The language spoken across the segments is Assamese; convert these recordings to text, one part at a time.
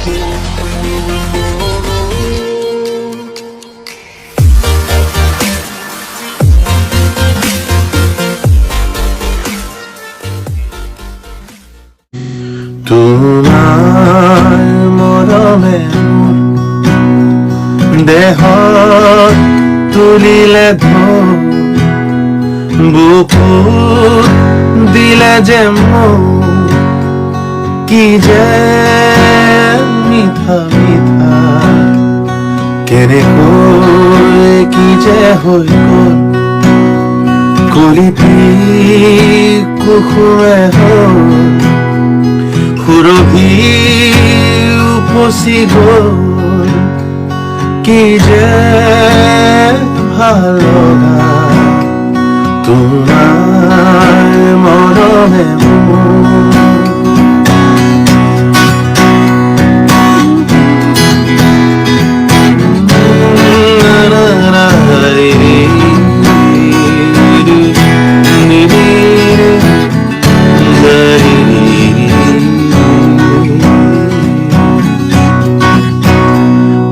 তোমাৰ মৰমে দেহত তুলিলে ধৌ বুকুত দিলে যে মোক কি যে মিঠা মিঠা কেনেকৈ কি যে হৈ গ'ল কলিপি কুসুমে হ'ল সুৰভি উপচি গ'ল কি যে ভাল লগা তোমাৰ মৰমে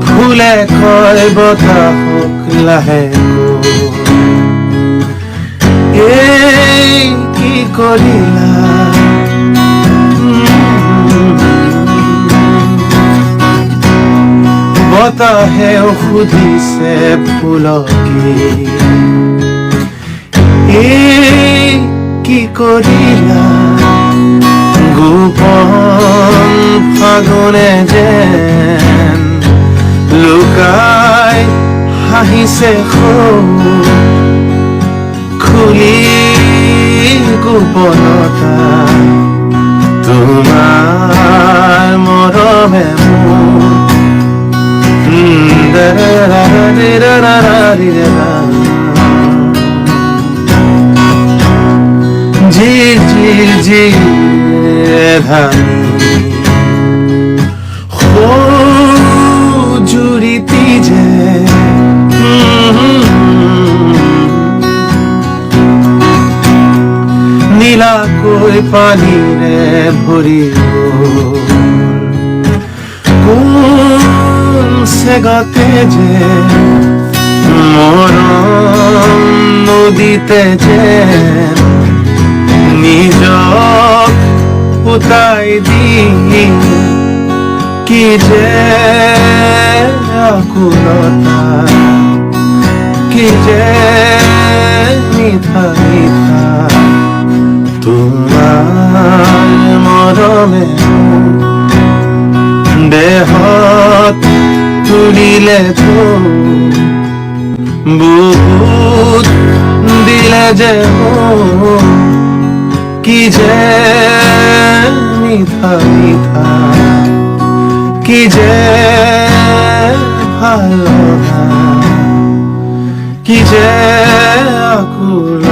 ফুলে কয় বতাহক লাহেকৈ এই কি কৰিলা বতাহেও সুধিছে ফুলকি এই কি কৰিলা গোপন ফাগুনে যেন লুকাই হাঁহিছে খুলি গোপনতা তোমাৰ মৰমে ঝিৰ ঝিৰ ঝিৰ ধানি জুৰিতি যে নীলাকৈ পানীৰে ভৰি কোন চেগতে যে মৰম নদীতে যে নিজক উতাই দি কি যে আকুলতা কি যে মিঠা মিঠা তোমাৰ মৰমে দেহত তুলিলে ধৌ বুকুত দিলে যে কি যে মিঠা মিঠা কি যে ভাল লগা কি যে আকুল